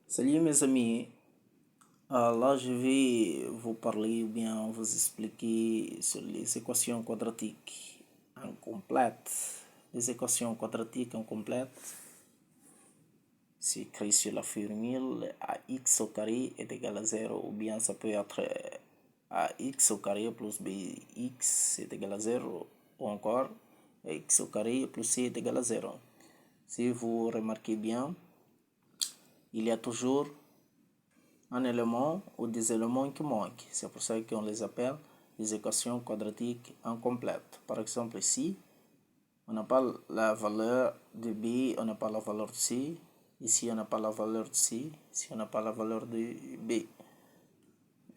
Salut mes amis. Là je vais vous parler ou bien vous expliquer sur les équations quadratiques incomplètes. Les équations quadratiques incomplètes, c'est écrit sur la formule ax au carré est égal à 0 ou bien ça peut être ax au carré plus bx est égal à 0 ou encore x au carré plus c est égal à 0. Si vous remarquez bien, il y a toujours un élément ou des éléments qui manquent. C'est pour ça qu'on les appelle des équations quadratiques incomplètes. Par exemple ici, on n'a pas la valeur de B, on n'a pas la valeur de C. Ici, on n'a pas la valeur de C. Ici, on n'a pas la valeur de B.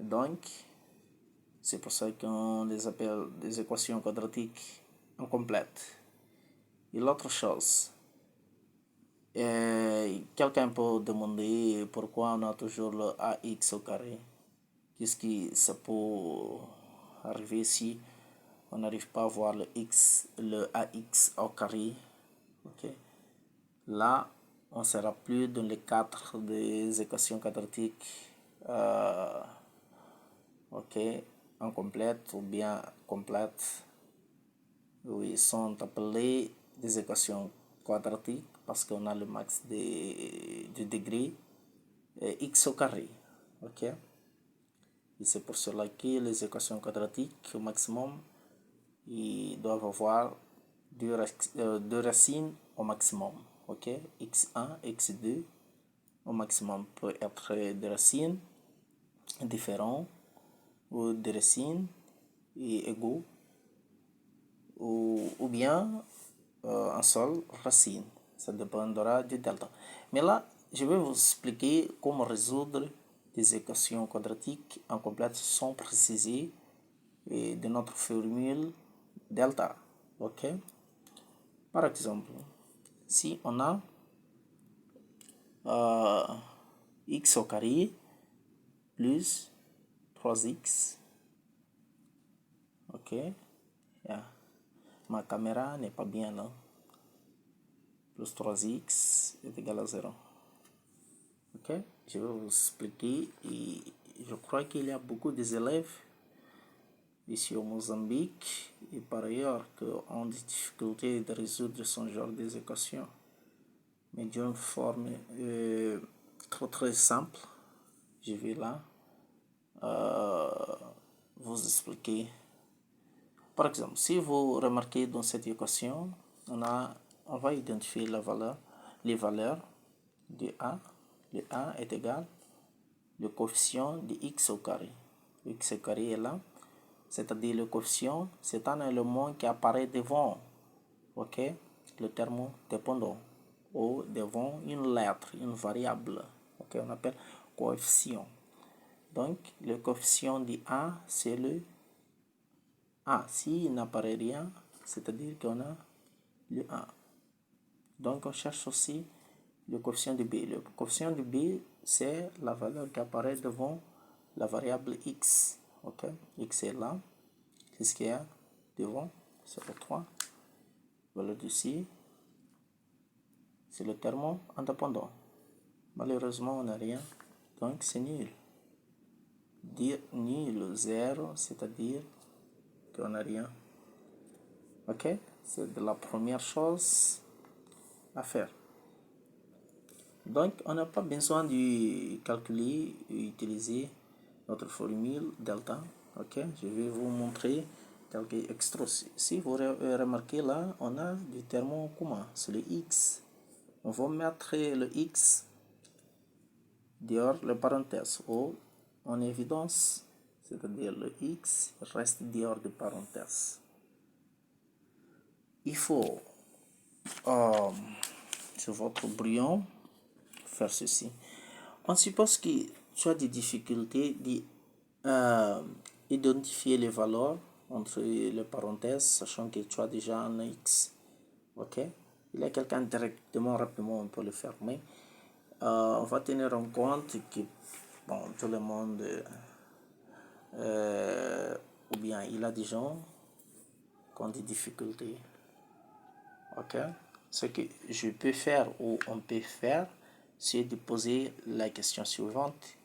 Donc, c'est pour ça qu'on les appelle des équations quadratiques incomplètes. Et l'autre chose, quelqu'un peut demander pourquoi on a toujours le ax au carré. Qu'est-ce qui ça peut arriver si on n'arrive pas à voir le ax au carré? Ok. Là, on sera plus dans les quatre des équations quadratiques ok, incomplètes ou bien complètes. Oui, sont appelées des équations quadratiques parce qu'on a le max de degrés x au carré. Ok. Et c'est pour cela que les équations quadratiques au maximum ils doivent avoir deux racines au maximum. Ok, x1, x2 au maximum peut être des racines différentes ou des racines égaux ou bien un seul racine. Ça dépendra du delta. Mais là, je vais vous expliquer comment résoudre des équations quadratiques incomplètes sans préciser de notre formule delta. Ok. Par exemple, si on a x au carré plus 3x, ok, yeah. Ma caméra n'est pas bien là, plus 3x est égal à 0. Ok, je vais vous expliquer et je crois qu'il y a beaucoup d'élèves ici au Mozambique et par ailleurs qui ont des difficultés de résoudre ce genre d'équations, mais d'une forme très simple. Je vais là vous expliquer. Par exemple, si vous remarquez dans cette équation, on va identifier les valeurs de A. Le A est égal le coefficient de x au carré. X au carré est là, c'est-à-dire le coefficient, c'est un élément qui apparaît devant, ok, le terme dépendant ou devant une lettre, une variable, ok, on appelle coefficient. Donc, le coefficient de A, c'est le A. S'il n'apparaît rien, c'est-à-dire qu'on a le A. Donc, on cherche aussi le coefficient de B. Le coefficient de B, c'est la valeur qui apparaît devant la variable X. Ok, X est là. C'est ce qu'il y a devant. C'est le 3. Valeur de C, c'est le terme indépendant. Malheureusement, on n'a rien. Donc, c'est nul. Dire nul, 0, c'est-à-dire qu'on n'a rien. Ok, c'est de la première chose à faire. Donc, on n'a pas besoin de calculer et utiliser notre formule delta. Ok, je vais vous montrer quelques extras. Si vous remarquez là, on a du terme commun, c'est le x. On va mettre le x dehors le parenthèse ou en évidence, c'est-à-dire le x reste dehors de parenthèse. Il faut sur votre brouillon faire ceci. On suppose que tu as des difficultés d'identifier les valeurs entre les parenthèses, sachant que tu as déjà un x. Ok, il y a quelqu'un directement, rapidement, on peut le fermer. On va tenir en compte que bon, tout le monde ou bien il y a des gens qui ont des difficultés. Ok, ce que je peux faire ou on peut faire, c'est de poser la question suivante.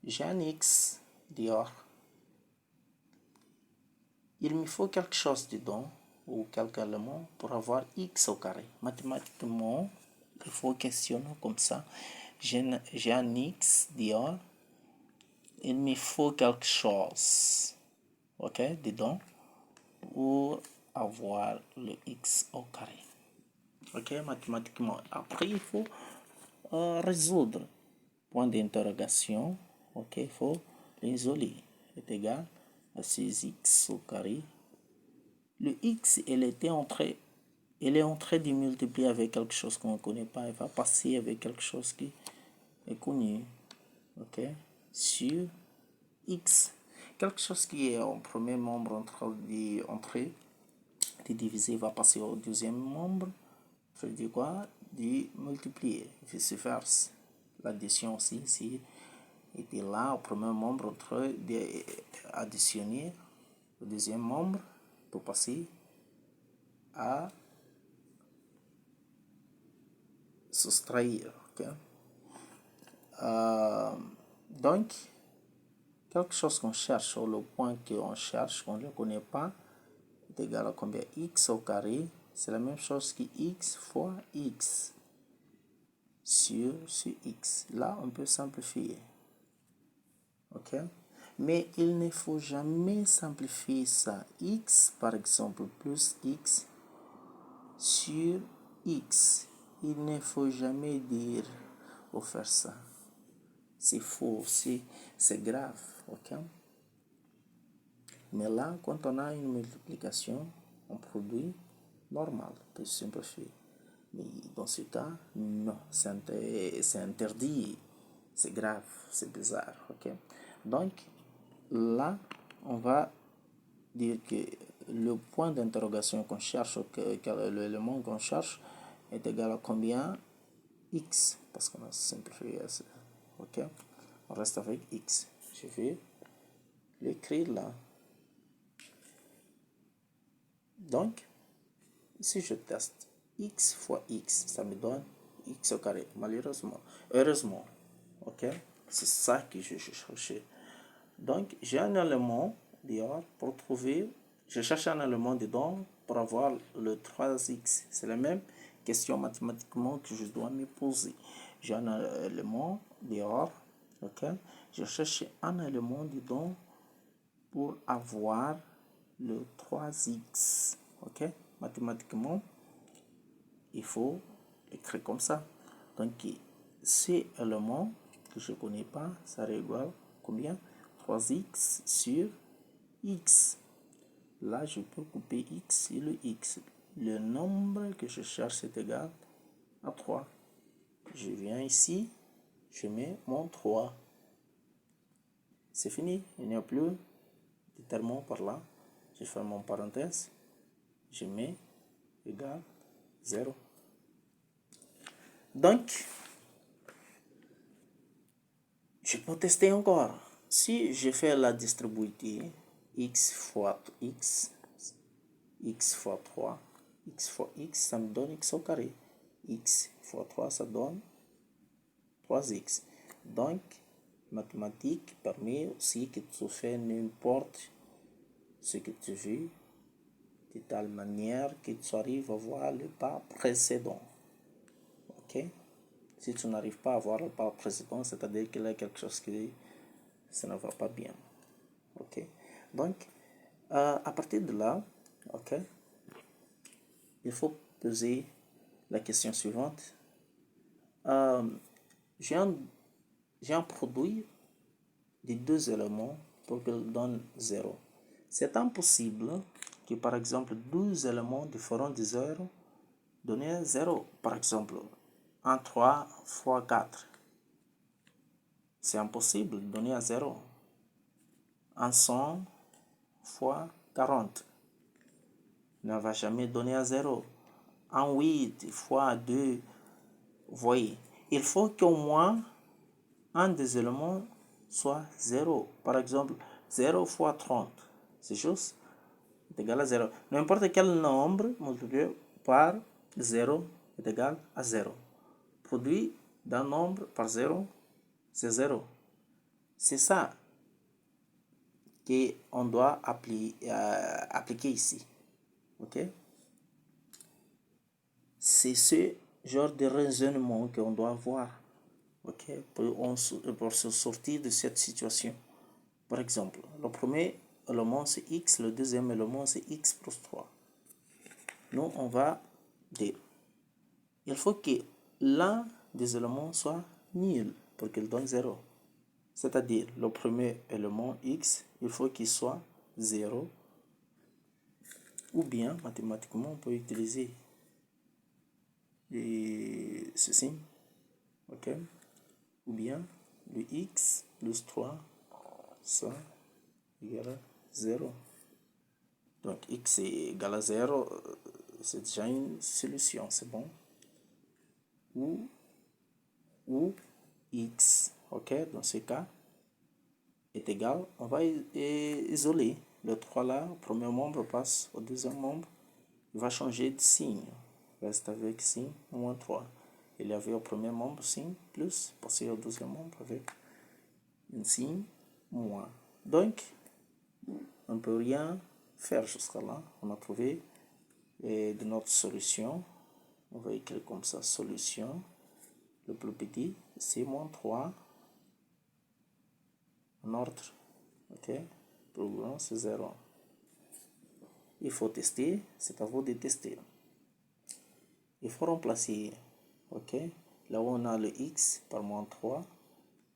J'ai un x dehors. Il me faut quelque chose dedans, ou quelques éléments, pour avoir x au carré. Mathématiquement, il faut questionner comme ça. J'ai un x dehors. Il me faut quelque chose, ok, dedans, pour avoir le x au carré. Ok, mathématiquement. Après, il faut résoudre. Point d'interrogation. Ok, il faut l'isoler. Est égal à 6x au carré. Le x, il est en train de multiplier avec quelque chose qu'on ne connaît pas. Il va passer avec quelque chose qui est connu. Ok, sur x. Quelque chose qui est en premier membre entre de diviser va passer au deuxième membre. Ça veut dire quoi? De multiplier, vice-versa. L'addition aussi, ici, était là au premier membre entre additionner au deuxième membre pour passer à soustraire. Okay? Donc, quelque chose qu'on cherche, ou le point qu'on cherche, qu'on ne connaît pas, est égal à combien? X au carré. C'est la même chose que x fois x sur x. Là, on peut simplifier. Ok? Mais il ne faut jamais simplifier ça. X, par exemple, plus x sur x. Il ne faut jamais dire ou faire ça. C'est faux, c'est grave. Ok? Mais là, quand on a une multiplication, on produit normal, on peut simplifier. Mais dans ce cas, non, c'est interdit, c'est grave, c'est bizarre. Ok? Donc, là, on va dire que le point d'interrogation qu'on cherche, l'élément qu'on cherche, est égal à combien? X, parce qu'on a simplifié. Ok? On reste avec X. Je vais l'écrire là. Donc, si je teste x fois x, ça me donne x au carré. Malheureusement, heureusement, ok, c'est ça que je cherchais. Donc, j'ai un élément dehors pour trouver, je cherche un élément dedans pour avoir le 3x. C'est la même question mathématiquement que je dois me poser. J'ai un élément dehors, ok, je cherche un élément dedans pour avoir le 3x. Ok, mathématiquement, il faut écrire comme ça. Donc, ces éléments que je ne connais pas, ça égale combien? 3x sur x. Là, je peux couper x et le x. Le nombre que je cherche est égal à 3. Je viens ici, je mets mon 3. C'est fini, il n'y a plus de terme par là. Je fais mon parenthèse, je mets égal 0. Donc, je peux tester encore. Si je fais la distributivité x fois x, x fois 3, x fois x, ça me donne x au carré. X fois 3, ça donne 3x. Donc, mathématiques permet aussi que tu fais n'importe ce que tu veux, de telle manière que tu arrives à voir le pas précédent. Ok? Si tu n'arrives pas à voir le pas précédent, c'est-à-dire qu'il y a quelque chose qui ça ne va pas bien. Ok? Donc, à partir de là, ok, il faut poser la question suivante. J'ai un produit de deux éléments pour qu'il donne 0. C'est impossible que, par exemple, 12 éléments différents de 0 donnent 0. Par exemple, 1, 3 fois 4. C'est impossible de donner à 0. 1 100 fois 40 ne va jamais donner à 0. 1 8 fois 2, vous voyez. Il faut qu'au moins un des éléments soit 0. Par exemple, 0 fois 30, c'est juste, est égal à 0. N'importe quel nombre multiplié par 0 est égal à 0. Produit d'un nombre par 0, c'est 0. C'est ça qu'on doit appliquer ici. Ok? C'est ce genre de raisonnement qu'on doit avoir, ok, pour se sortir de cette situation. Par exemple, le premier élément c'est x, le deuxième élément c'est x plus 3. Nous, on va dire, il faut que l'un des éléments soit nul pour qu'il donne 0. C'est-à-dire, le premier élément x, il faut qu'il soit 0. Ou bien, mathématiquement, on peut utiliser ceci, ok? Ou bien, le x plus 3, ça égale à 0. Donc, x est égal à 0, c'est déjà une solution, c'est bon. Ou x, ok, dans ce cas, est égal, on va isoler le 3 là, le premier membre passe au deuxième membre, il va changer de signe, reste avec signe moins 3. Il y avait au premier membre signe plus, passer au deuxième membre avec un signe moins. Donc, on ne peut rien faire jusqu'à là. On a trouvé de notre solution. On va écrire comme ça, solution. Le plus petit, c'est moins 3 en ordre. Ok? Le plus grand, c'est 0. Il faut tester, c'est à vous de tester. Il faut remplacer, ok? Là où on a le x par moins 3,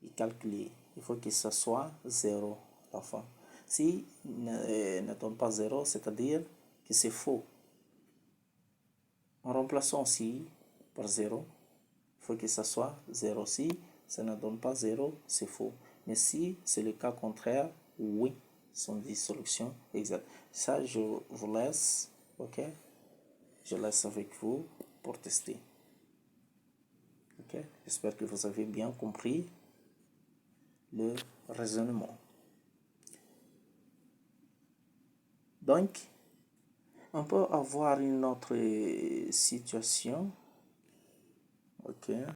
et calculer. Il faut que ça soit 0 à la fin. Si ne donne pas 0, c'est-à-dire que c'est faux. En remplaçant ci par 0, il faut que ça soit 0. Si ça ne donne pas 0, c'est faux. Mais si c'est le cas contraire, oui, ce sont des solutions exactes. Ça, je vous laisse, ok? Je laisse avec vous pour tester. Ok? J'espère que vous avez bien compris le raisonnement. Donc, on peut avoir une autre situation. Ok.